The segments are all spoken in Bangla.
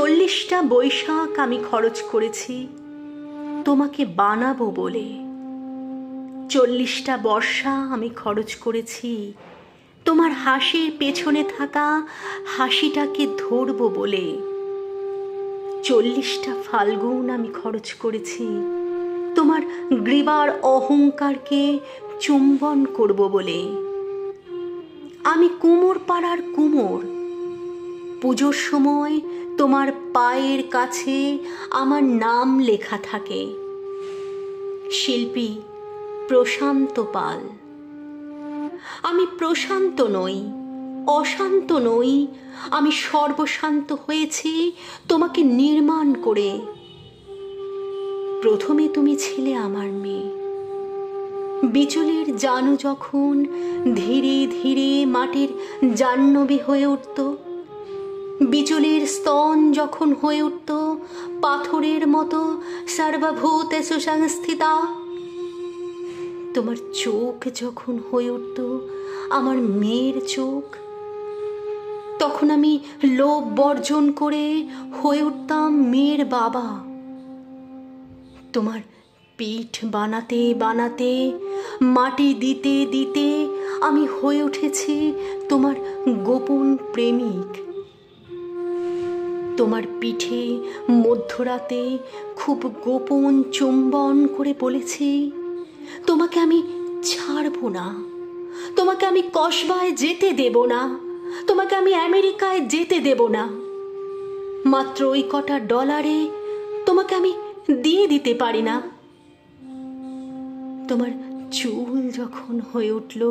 40টা বৈশাখ আমি খরচ করেছি তোমাকে বানাবো বলে। 40টা বর্ষা আমি খরচ করেছি তোমার হাসির পেছনে থাকা হাসিটাকে ধরবো বলে। 40টা ফাল্গুন আমি খরচ করেছি তোমার গ্রীবার অহংকারকে চুম্বন করব বলে। আমি কুমোর পাড়ার কুমোর, পুজোর সময় তোমার পায়ের কাছে আমার নাম লেখা থাকে। শিল্পী প্রশান্ত পাল। আমি প্রশান্ত নই, অশান্ত নই, আমি সর্বশান্ত হয়েছি তোমাকে নির্মাণ করে। প্রথমে তুমি ছিলে আমার মেয়ে। বিচুলির জানু যখন ধীরে ধীরে মাটির জাহ্নবী হয়ে উঠত, বিচুলির স্তন যখন হয়ে উঠত পাথরের মতো সর্বভূতে সুসংস্থিতা, তোমার চোখ যখন হয়ে উঠত আমার মেয়ের চোখ, তখন আমি লোভ বর্জন করে হয়ে উঠতাম মেয়ের বাবা। তোমার পিঠ বানাতে বানাতে, মাটি দিতে দিতে আমি হয়ে উঠেছি তোমার গোপন প্রেমিক। তোমার পিঠে মধ্যরাতে খুব গোপন চুম্বন করে বলেছি তোমাকে আমি ছাড়বো না, তোমাকে আমি কসবায় যেতে দেব না, তোমাকে আমি আমেরিকায় যেতে দেব না। মাত্র ওই কটা ডলারে তোমাকে আমি দিয়ে দিতে পারি না। তোমার চুল যখন হয়ে উঠল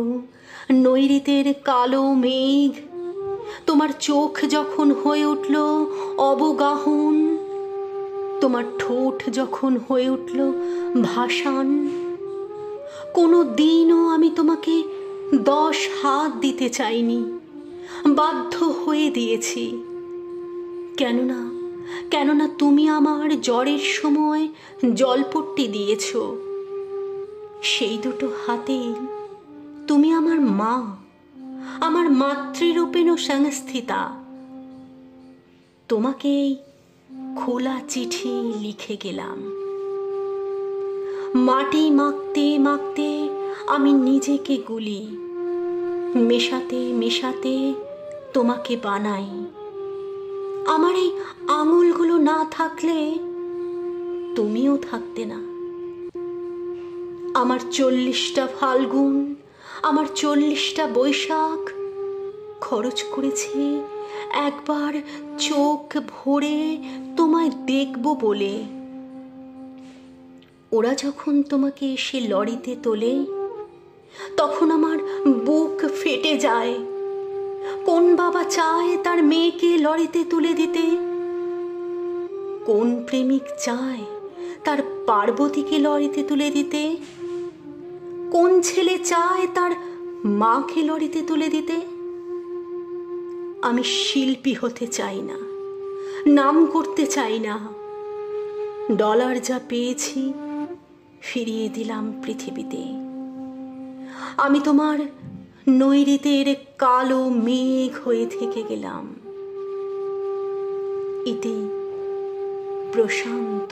নৈঋতের কালো মেঘ, তোমার চোখ যখন হয়ে উঠল অবগাহন, তোমার ঠোঁট যখন হয়ে উঠল ভাষান, কোনো দিনও আমি তোমাকে 10 হাত দিতে চাইনি, বাধ্য হয়ে দিয়েছি। কেননা তুমি আমার জ্বরের সময় জলপট্টি দিয়েছ। সেই দুটো হাতেই তুমি আমার মা, আমার মাতৃরূপেণ সংস্থিতা। তোমাকেই খোলা চিঠি লিখে গেলাম। মাটি মাখতে মাখতে আমি নিজেকে গুলি, মেশাতে মেশাতে তোমাকে বানাই। আমার এই আঙুলগুলো না থাকলে তুমিও থাকতে না। আমার 40টা ফাল্গুন, আমার 40টা বৈশাখ খরচ করেছি একবার চোখ ভরে তোমায় দেখব বলে। ওরা যখন তোমাকে এসে লরিতে তোলে তখন আমার বুক ফেটে যায়। কোন বাবা চায় তার মেয়েকে লরিতে তুলে দিতে? কোন প্রেমিক চায় তার পার্বতীকে লরিতে তুলে দিতে? কোন ছেলে চায় তার মাকে লরিতে তুলে দিতে? আমি শিল্পী হতে চাই না, নাম করতে চাই না। ডলার যা পেয়েছি ফিরিয়ে দিলাম পৃথিবীতে। আমি তোমার নৈঋতের কালো মেঘ হয়ে থেকে গেলাম। ইতি প্রশান্ত।